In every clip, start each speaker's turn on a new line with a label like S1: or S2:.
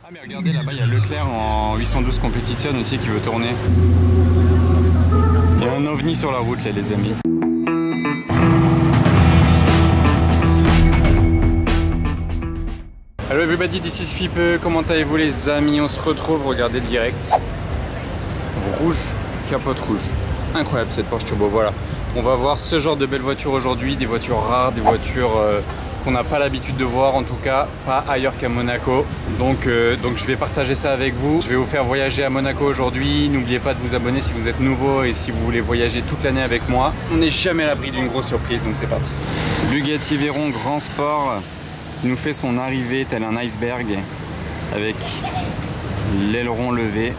S1: Ah mais regardez là-bas, il y a Leclerc en 812 Competition aussi qui veut tourner. Il y a un ovni sur la route là les amis. Hello everybody, this is Fipe, comment allez-vous les amis? On se retrouve, regardez direct. Rouge, capote rouge. Incroyable cette Porsche Turbo, voilà. On va voir ce genre de belles voitures aujourd'hui, des voitures rares, des voitures qu'on n'a pas l'habitude de voir, en tout cas pas ailleurs qu'à Monaco. Donc je vais partager ça avec vous. Je vais vous faire voyager à Monaco aujourd'hui. N'oubliez pas de vous abonner si vous êtes nouveau et si vous voulez voyager toute l'année avec moi. On n'est jamais à l'abri d'une grosse surprise, donc c'est parti. Bugatti Veyron Grand Sport qui nous fait son arrivée tel un iceberg avec l'aileron levé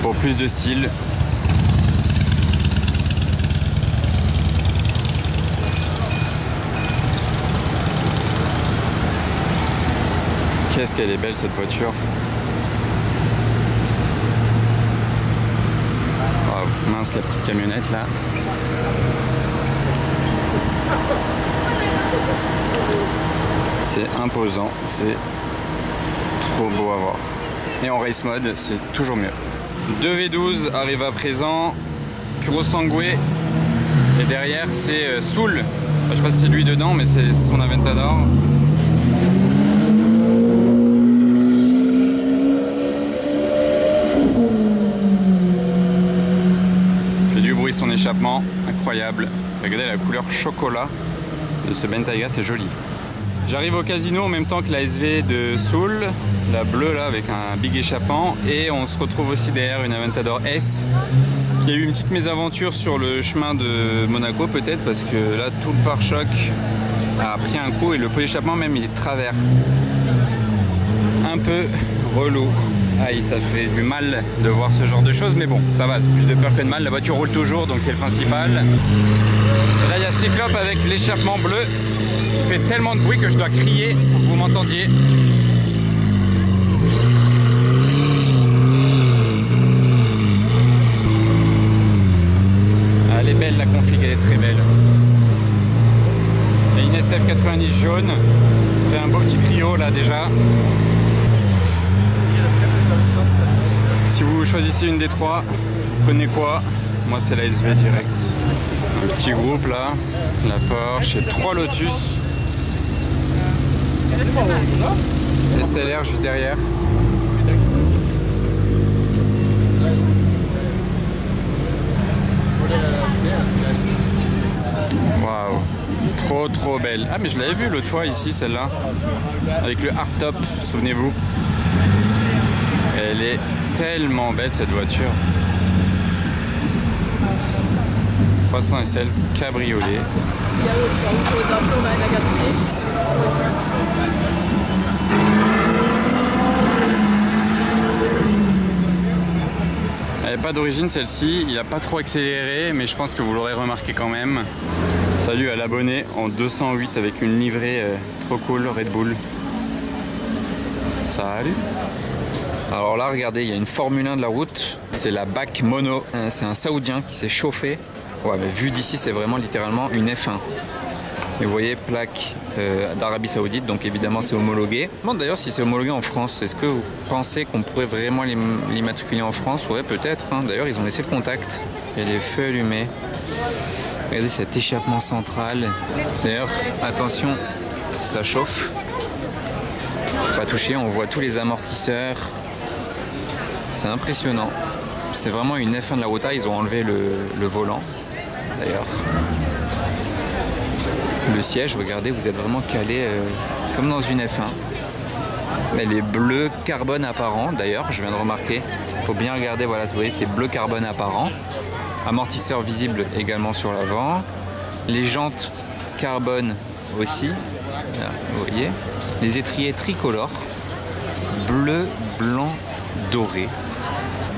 S1: pour plus de style. Qu'est-ce qu'elle est belle cette voiture. Oh, mince la petite camionnette là. C'est imposant, c'est trop beau à voir. Et en race mode, c'est toujours mieux. 2V12 arrive à présent, Puro Sangue. Et derrière c'est Soul. Je sais pas si c'est lui dedans, mais c'est son Aventador. Son échappement, incroyable. Regardez la couleur chocolat de ce Bentayga, c'est joli. J'arrive au casino en même temps que la SV de Soul, la bleue là avec un big échappement, et on se retrouve aussi derrière une Aventador S qui a eu une petite mésaventure sur le chemin de Monaco peut-être parce que là tout le pare-choc a pris un coup et le pot d'échappement même il est de travers. Un peu relou. Aïe, ça fait du mal de voir ce genre de choses, mais bon, ça va, c'est plus de peur que de mal. La voiture roule toujours, donc c'est le principal. Et là, il y a Cyclope avec l'échappement bleu. Il fait tellement de bruit que je dois crier pour que vous m'entendiez. Ah, elle est belle, la config, elle est très belle. Il y a une SF90 jaune. J'ai un beau petit trio là déjà. Si vous choisissez une des trois, vous prenez quoi? Moi c'est la SV direct. Un petit groupe là, la Porsche et 3 Lotus. SLR juste derrière. Waouh, trop belle. Ah mais je l'avais vue l'autre fois ici celle-là, avec le hardtop, souvenez-vous. Elle est tellement belle cette voiture. 300 SL cabriolet. Elle n'est pas d'origine celle-ci, il n'a pas trop accéléré, mais je pense que vous l'aurez remarqué quand même. Salut à l'abonné en 208 avec une livrée trop cool Red Bull. Salut. Alors là, regardez, il y a une Formule 1 de la route. C'est la BAC Mono. C'est un Saoudien qui s'est chauffé. Ouais, mais vu d'ici, c'est vraiment littéralement une F1. Et vous voyez, plaque d'Arabie Saoudite, donc évidemment c'est homologué. Je me demande d'ailleurs si c'est homologué en France. Est-ce que vous pensez qu'on pourrait vraiment l'immatriculer en France? Ouais, peut-être. Hein. D'ailleurs, ils ont laissé le contact. Il y a des feux allumés. Regardez cet échappement central. D'ailleurs, attention, ça chauffe. Pas touché, on voit tous les amortisseurs. C'est impressionnant. C'est vraiment une F1 de la route. Ils ont enlevé le volant d'ailleurs. Le siège, regardez, vous êtes vraiment calé comme dans une F1. Elle est bleu carbone apparent d'ailleurs, je viens de remarquer. Il faut bien regarder, voilà, vous voyez, c'est bleu carbone apparent. Amortisseur visible également sur l'avant. Les jantes carbone aussi. Là, vous voyez. Les étriers tricolores. Bleu, blanc, doré.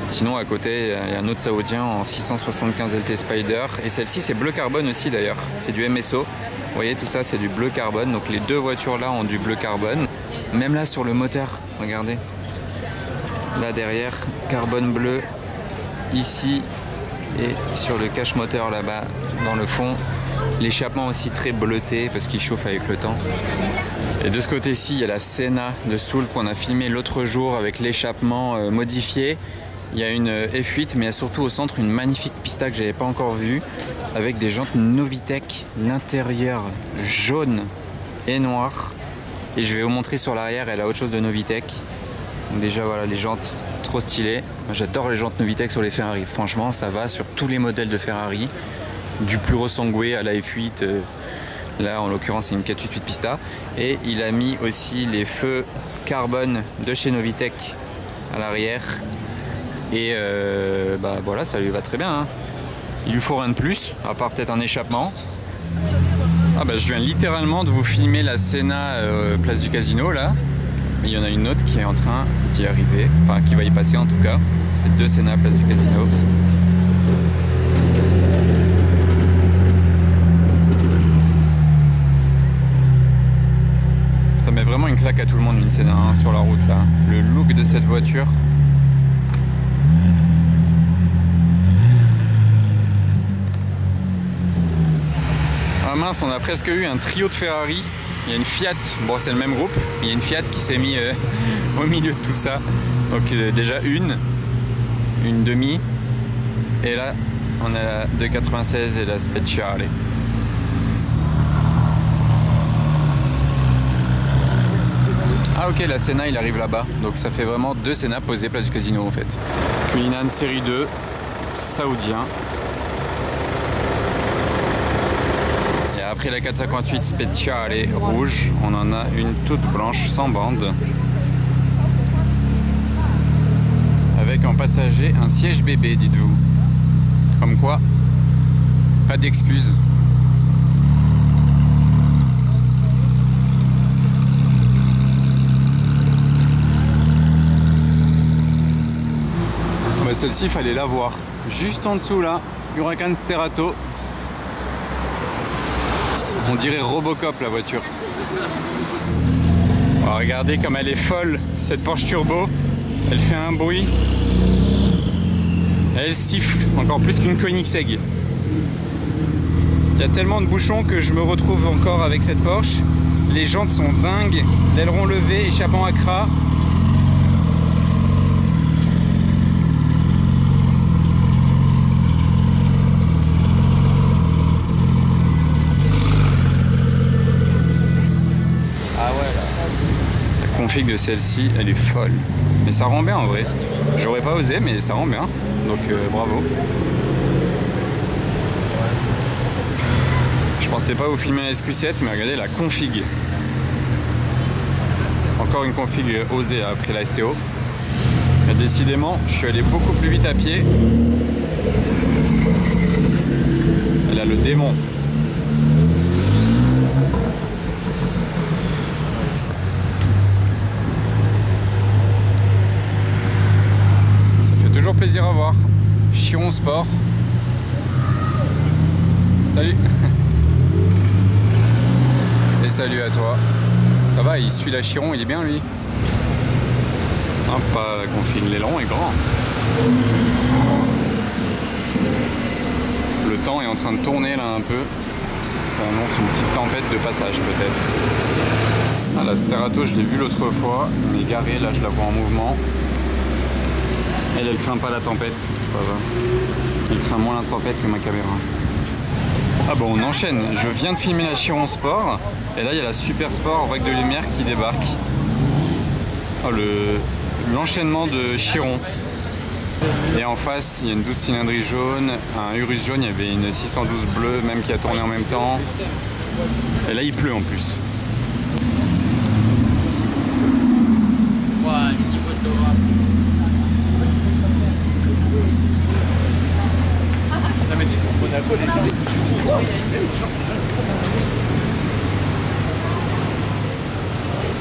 S1: Sinon à côté il y a un autre saoudien en 675 LT Spider et celle-ci c'est bleu carbone aussi d'ailleurs, c'est du MSO. Vous voyez tout ça c'est du bleu carbone, donc les deux voitures là ont du bleu carbone. Même là sur le moteur, regardez. Là derrière, carbone bleu ici et sur le cache moteur là-bas dans le fond, L'échappement aussi très bleuté parce qu'il chauffe avec le temps. Et de ce côté-ci, il y a la Senna de Soul qu'on a filmé l'autre jour avec l'échappement modifié. Il y a une F8, mais il y a surtout au centre une magnifique pista que j'avais pas encore vue avec des jantes Novitec, l'intérieur jaune et noir. Et je vais vous montrer sur l'arrière, elle a autre chose de Novitec. Donc déjà voilà, les jantes trop stylées. J'adore les jantes Novitec sur les Ferrari. Franchement, ça va sur tous les modèles de Ferrari. Du plus ressangué à la F8, là en l'occurrence c'est une 488 Pista, et il a mis aussi les feux carbone de chez Novitec à l'arrière, et bah voilà, ça lui va très bien, hein. Il lui faut rien de plus, à part peut-être un échappement. Ah bah je viens littéralement de vous filmer la Senna place du Casino là, mais il y en a une autre qui est en train d'y arriver, enfin qui va y passer en tout cas. Ça fait 2 Senna place du Casino. Ça met vraiment une claque à tout le monde, une Senna hein, sur la route là. Le look de cette voiture. Ah mince, on a presque eu un trio de Ferrari. Il y a une Fiat, bon c'est le même groupe, il y a une Fiat qui s'est mis au milieu de tout ça. Donc déjà une demi. Et là, on a la 296 et la Speciale. Ah ok, la Senna il arrive là-bas, donc ça fait vraiment 2 Senna posées place du Casino en fait. Cullinan série 2, saoudien. Et après la 458 Speciale rouge, on en a une toute blanche sans bande. Avec en passager un siège bébé, dites-vous. Comme quoi, pas d'excuses. Celle-ci, il fallait la voir. Juste en dessous là, Huracan Sterato. On dirait Robocop la voiture. Oh, regardez comme elle est folle, cette Porsche Turbo. Elle fait un bruit. Elle siffle, encore plus qu'une Koenigsegg. Il y a tellement de bouchons que je me retrouve encore avec cette Porsche. Les jantes sont dingues. L'aileron levé, échappant à cras. La config de celle-ci, elle est folle. Mais ça rend bien en vrai. J'aurais pas osé, mais ça rend bien. Donc bravo. Je pensais pas vous filmer la SQ7, mais regardez la config. Encore une config osée après la STO. Et décidément, je suis allé beaucoup plus vite à pied. Elle a le démon. Plaisir à voir. Chiron Sport. Salut. Et salut à toi. Ça va, il suit la Chiron, il est bien lui. Sympa la config, l'aileron est grand. Le temps est en train de tourner là un peu. Ça annonce une petite tempête de passage peut-être. Ah, la Sterato je l'ai vue l'autre fois, mais garée, là je la vois en mouvement. Elle craint pas la tempête, ça va. Elle craint moins la tempête que ma caméra. Ah bon, on enchaîne. Je viens de filmer la Chiron Sport. Et là, il y a la Super Sport vague de lumière qui débarque. Oh, l'enchaînement de Chiron. Et en face, il y a une 12 cylindrée jaune, un Urus jaune. Il y avait une 612 bleue, même qui a tourné en même temps. Et là, il pleut en plus.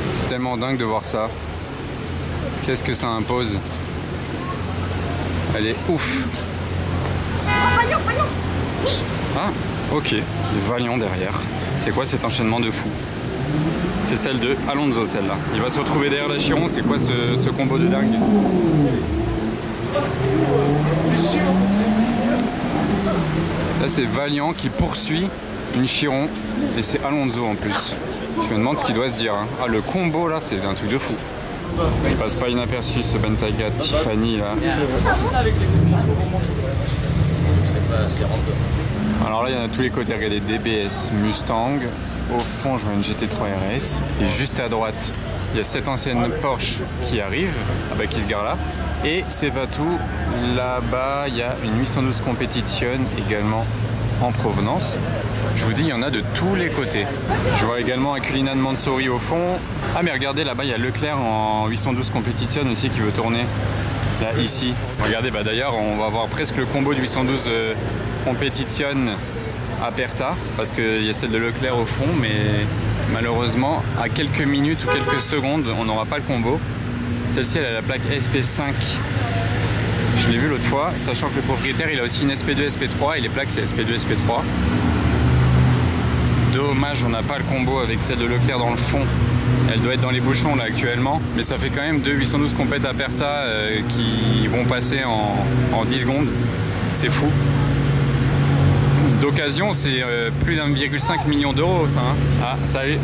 S1: C'est tellement dingue de voir ça. Qu'est-ce que ça impose? Elle est ouf. Ah, ok. Valiant derrière. C'est quoi cet enchaînement de fou? C'est celle de Alonso, celle-là. Il va se retrouver derrière la Chiron. C'est quoi ce combo de dingue? Là, c'est Valiant qui poursuit
S2: une Chiron et c'est Alonso en plus. Je me demande ce qu'il doit se dire. Hein. Ah, le combo là, c'est un truc de fou. Il passe pas inaperçu ce Bentayga Tiffany là. Alors là, il y en a tous les côtés. Regardez, DBS, Mustang. Au fond, je vois une GT3 RS. Et juste à droite, il y a cette ancienne Porsche qui arrive, qui se gare là. Et c'est pas tout. Là-bas, il y a une 812 Competition également en provenance. Je vous dis, il y en a de tous les côtés. Je vois également un Cullinan Mansouri au fond. Ah mais regardez, là-bas, il y a Leclerc en 812 Competition aussi qui veut tourner. Là, ici. Regardez, d'ailleurs, on va avoir presque le combo de 812 Competition Aperta, parce qu'il y a celle de Leclerc au fond, mais malheureusement, à quelques minutes ou quelques secondes, on n'aura pas le combo. Celle-ci, elle a la plaque SP5. Je l'ai vu l'autre fois, sachant que le propriétaire, il a aussi une SP2, SP3, et les plaques, c'est SP2, SP3. Dommage, on n'a pas le combo avec celle de Leclerc dans le fond. Elle doit être dans les bouchons là actuellement, mais ça fait quand même 2 812 Compet Aperta qui vont passer en 10 secondes. C'est fou. D'occasion, c'est plus d'1,5 million d'euros ça. Hein. Ah, salut.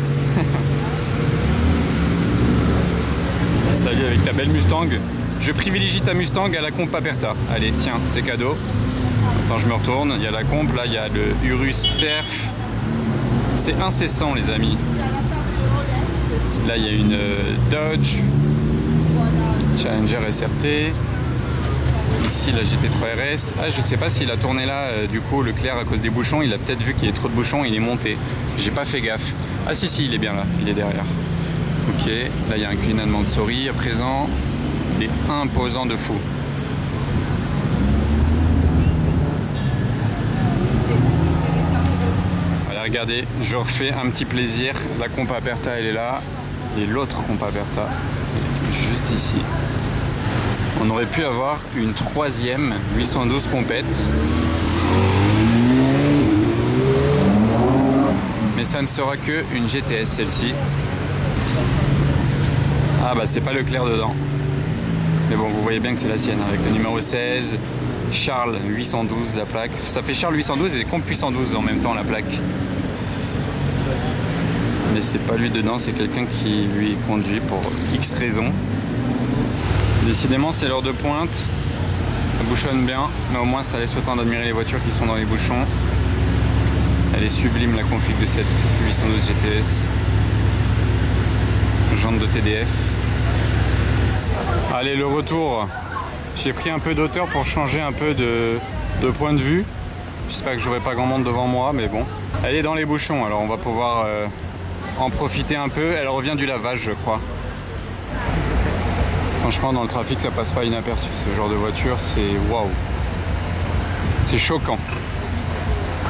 S2: Salut avec ta belle Mustang. Je privilégie ta Mustang à la comp Aperta. Allez, tiens, c'est cadeau. Attends, je me retourne. Il y a la comp, là, il y a le Urus Perf. C'est incessant, les amis. Là, il y a une Dodge Challenger SRT. Ici, la GT3 RS. Ah, je sais pas s'il a tourné là, du coup, Leclerc, à cause des bouchons. Il a peut-être vu qu'il y a trop de bouchons, il est monté. J'ai pas fait gaffe. Ah, si, il est bien là. Il est derrière. Ok, là, il y a un Cullinan Mansouri à présent. Il est imposant de fou. Allez, regardez, je refais un petit plaisir. La comp Aperta, elle est là. Et l'autre comp Aperta, juste ici. On aurait pu avoir une troisième 812 compète. Mais ça ne sera que une GTS, celle-ci. Ah c'est pas Leclerc dedans. Mais bon, vous voyez bien que c'est la sienne, avec le numéro 16, Charles 812, la plaque. Ça fait Charles 812 et Comp 812 en même temps, la plaque. Mais c'est pas lui dedans, c'est quelqu'un qui lui conduit pour X raisons. Décidément, c'est l'heure de pointe. Ça bouchonne bien, mais au moins ça laisse autant d'admirer les voitures qui sont dans les bouchons. Elle est sublime, la config de cette 812 GTS. Jante de TDF. Allez, le retour. J'ai pris un peu d'auteur pour changer un peu de point de vue. J'espère que j'aurai pas grand monde devant moi, mais bon. Elle est dans les bouchons, alors on va pouvoir en profiter un peu. Elle revient du lavage, je crois. Franchement, dans le trafic, ça passe pas inaperçu. Ce genre de voiture, c'est waouh. C'est choquant.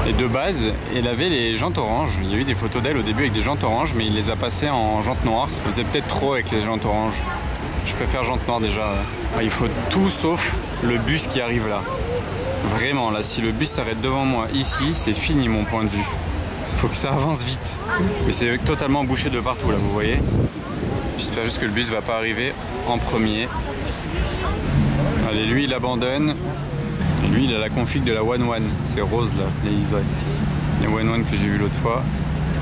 S2: Et de base, elle avait les jantes oranges. Il y a eu des photos d'elle au début avec des jantes oranges, mais il les a passées en jantes noires. Ça faisait peut-être trop avec les jantes oranges. Je préfère jantes noires déjà. Il faut tout sauf le bus qui arrive là. Vraiment, là, si le bus s'arrête devant moi ici, c'est fini mon point de vue. Il faut que ça avance vite. Mais c'est totalement bouché de partout là, vous voyez. J'espère juste que le bus va pas arriver en premier. Allez, lui il abandonne. Et lui il a la config de la One One. C'est rose là, les One One que j'ai vu l'autre fois.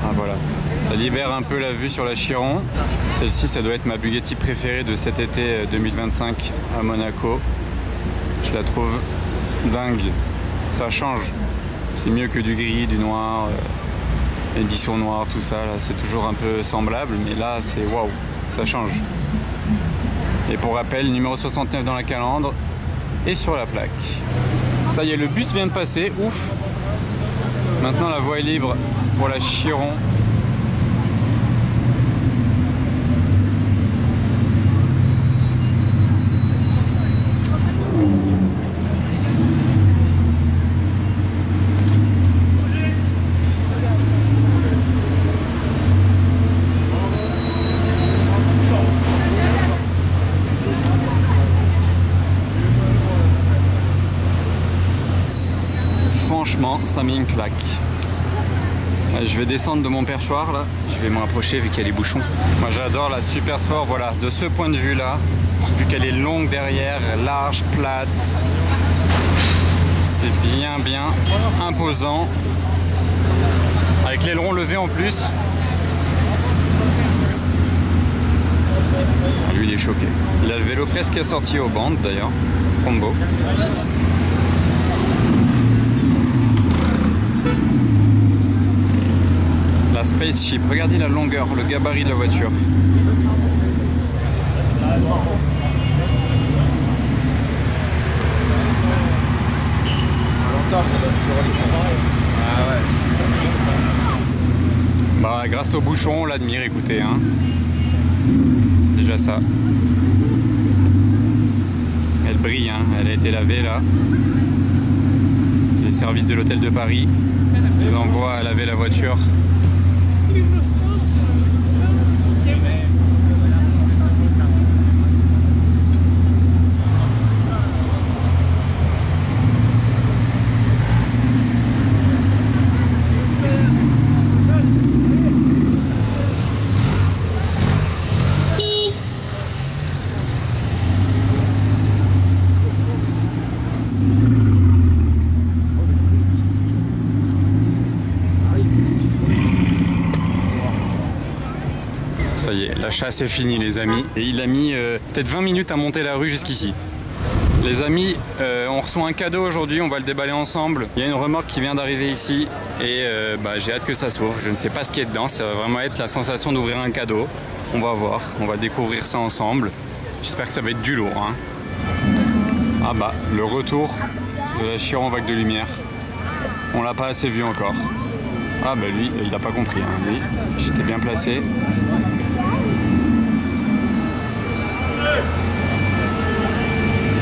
S2: Ah voilà. Ça libère un peu la vue sur la Chiron. Celle-ci, ça doit être ma Bugatti préférée de cet été 2025 à Monaco. Je la trouve dingue. Ça change. C'est mieux que du gris, du noir, édition noire, tout ça. C'est toujours un peu semblable, mais là c'est waouh. Ça change. Et pour rappel, numéro 69 dans la calandre et sur la plaque. Ça y est, le bus vient de passer, ouf. Maintenant la voie est libre pour la Chiron. Franchement, ça met une claque. Je vais descendre de mon perchoir là, je vais me rapprocher vu qu'il y a les bouchons. Moi j'adore la Super Sport, voilà, de ce point de vue là, vu qu'elle est longue derrière, large, plate, c'est bien imposant. Avec l'aileron levé en plus. Lui, il est choqué. Il a le vélo presque assorti aux bandes d'ailleurs. Combo. La Spaceship. Regardez la longueur, le gabarit de la voiture. Bah, grâce au bouchon, on l'admire, écoutez. Hein. C'est déjà ça. Elle brille, hein. Elle a été lavée là. C'est les services de l'hôtel de Paris. Ils les envoient à laver la voiture. Ça y est, la chasse est finie les amis. Et il a mis peut-être 20 minutes à monter la rue jusqu'ici. Les amis, on reçoit un cadeau aujourd'hui, on va le déballer ensemble. Il y a une remorque qui vient d'arriver ici et j'ai hâte que ça s'ouvre. Je ne sais pas ce qu'il y a dedans, ça va vraiment être la sensation d'ouvrir un cadeau. On va voir, on va découvrir ça ensemble. J'espère que ça va être du lourd. Hein. Ah bah, le retour de la Chiron vague de lumière. On l'a pas assez vu encore. Ah bah lui, il n'a pas compris. Hein. Lui, j'étais bien placé.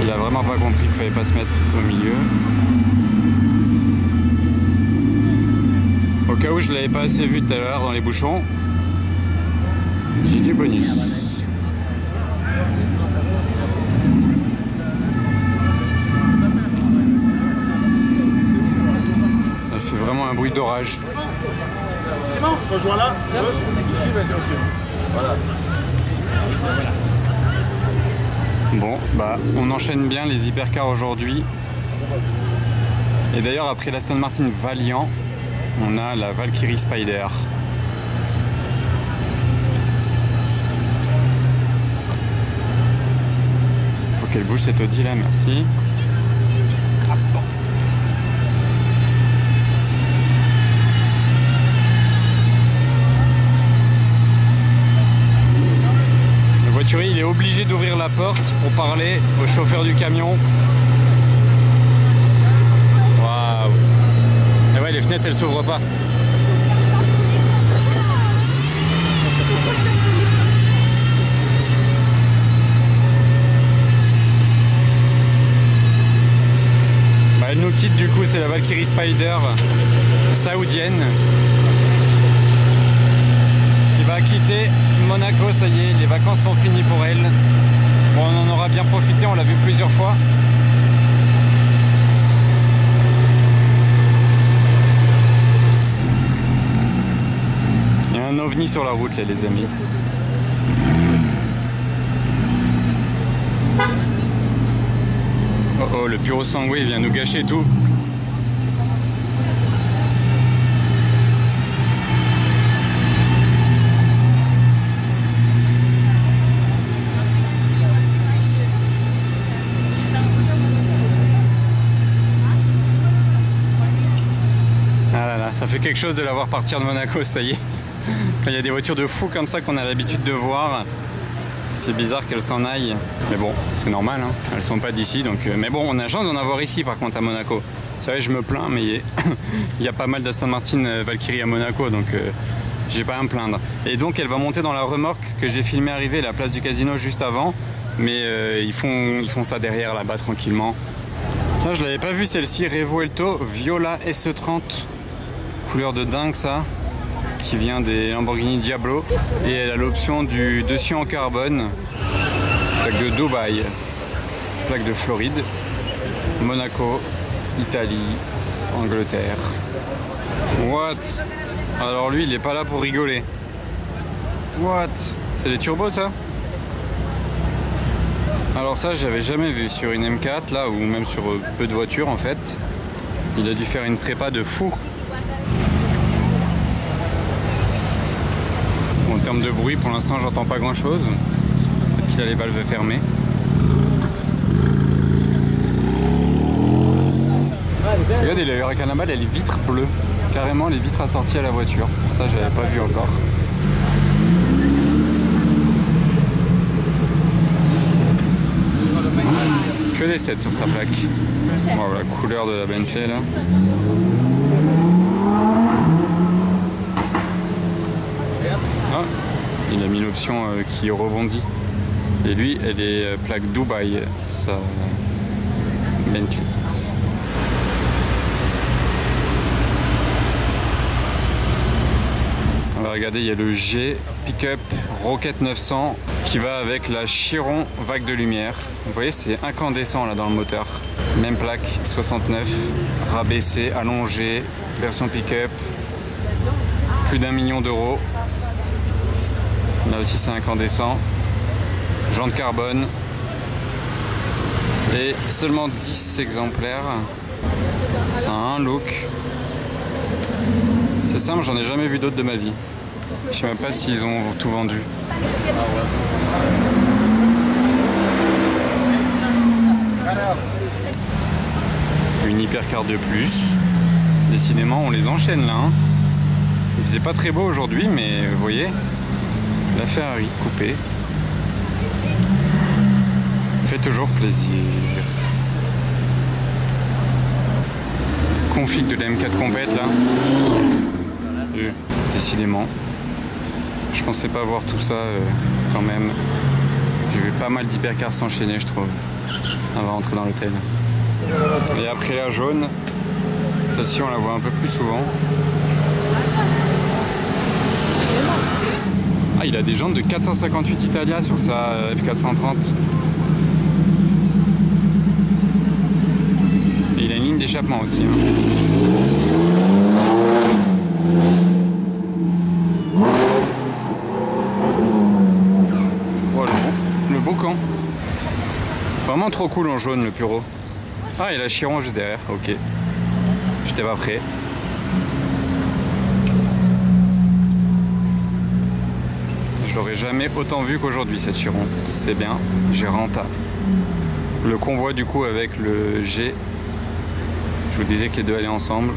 S2: Il a vraiment pas compris qu'il fallait pas se mettre au milieu. Au cas où je l'avais pas assez vu tout à l'heure dans les bouchons, j'ai du bonus. Ça fait vraiment un bruit d'orage.
S3: C'est bon, on se rejoint là. Ici, vas-y, ok. Voilà.
S2: Bon, bah, on enchaîne bien les hypercars aujourd'hui. Et d'ailleurs, après l'Aston Martin Valiant, on a la Valkyrie Spider. Faut qu'elle bouge cette Audi là, merci. Il est obligé d'ouvrir la porte pour parler au chauffeur du camion. Waouh! Et ouais, les fenêtres elles s'ouvrent pas. Bah, elle nous quitte du coup, c'est la Valkyrie Spider saoudienne qui va quitter Monaco. Ça y est, les vacances sont finies pour elle. Bon, on en aura bien profité, on l'a vu plusieurs fois. Il y a un ovni sur la route là les amis. Oh oh, le Puro Sangue vient nous gâcher tout. Ça fait quelque chose de la voir partir de Monaco, ça y est. Quand il y a des voitures de fous comme ça qu'on a l'habitude de voir, ça fait bizarre qu'elles s'en aillent. Mais bon, c'est normal, hein. Elles sont pas d'ici. Donc, mais bon, on a la chance d'en avoir ici par contre à Monaco. Vous savez, je me plains, mais il y a pas mal d'Aston Martin Valkyrie à Monaco, donc j'ai pas à me plaindre. Et donc elle va monter dans la remorque que j'ai filmé arriver à la place du casino juste avant. Mais ils font ça derrière là-bas tranquillement. Tiens, je l'avais pas vu celle-ci, Revuelto Viola SE30. Couleur de dingue ça, qui vient des Lamborghini Diablo, et elle a l'option du dessus en carbone, plaque de Dubaï, plaque de Floride, Monaco, Italie, Angleterre. What? Alors lui il est pas là pour rigoler. What? C'est des turbos ça? Alors ça j'avais jamais vu sur une M4 là, ou même sur peu de voitures en fait. Il a dû faire une prépa de fou. termes de bruit, pour l'instant, j'entends pas grand chose. Peut-être qu'il a les valves fermées. Regardez, le Huracan à balles, elle est vitre bleue. Carrément les vitres assorties à la voiture. Ça, j'avais pas vu encore. Que des 7 sur sa plaque. Bon, la couleur de la Bentley là. Ah, il a mis l'option qui rebondit. Et lui, elle est plaque Dubaï, sa Bentley. Regardez, il y a le G Pickup Rocket 900 qui va avec la Chiron vague de lumière. Vous voyez, c'est incandescent là dans le moteur. Même plaque 69, rabaissé, allongé, version pick-up, plus d'1 million d'euros. Là aussi c'est incandescent. Jantes carbone. Et seulement 10 exemplaires. Ça a un look. C'est simple, j'en ai jamais vu d'autres de ma vie. Je sais même pas s'ils ont tout vendu. Une hypercard de plus. Décidément, on les enchaîne là. Il faisait pas très beau aujourd'hui, mais vous voyez, la Ferrari coupée. Fait toujours plaisir. Config de la M4 complète là. Décidément. Je pensais pas voir tout ça quand même. J'ai vu pas mal d'hypercars s'enchaîner, je trouve, avant d'entrer dans l'hôtel. Et après la jaune, celle-ci on la voit un peu plus souvent. Ah, il a des jantes de 458 Italia sur sa F430. Et il a une ligne d'échappement aussi. Hein. Vraiment trop cool en jaune le Puro. Ah, et la Chiron juste derrière, ok. J'étais pas prêt. Je l'aurais jamais autant vu qu'aujourd'hui cette Chiron. C'est bien, j'ai renta. Le convoi du coup avec le G. Je vous disais que les deux allaient ensemble.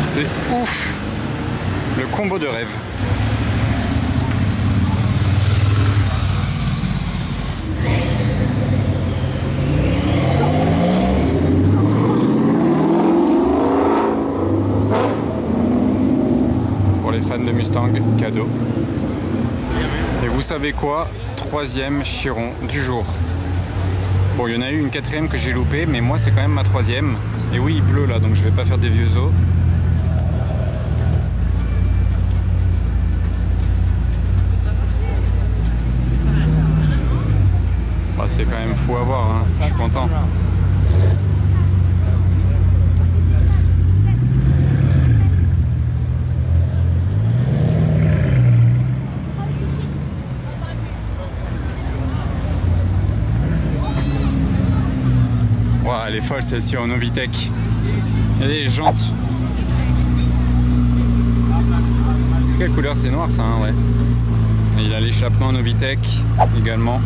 S2: C'est ouf, le combo de rêve. Pour les fans de Mustang, cadeau. Et vous savez quoi? Troisième Chiron du jour. Bon, il y en a eu une quatrième que j'ai loupée, mais moi c'est quand même ma troisième. Et oui, il pleut là, donc je vais pas faire des vieux os. C'est quand même fou à voir, hein. Je suis content. Wow, elle est folle celle-ci en Novitec. Et les jantes. C'est quelle couleur? C'est noir ça, hein, ouais. Et il a l'échappement Novitec également.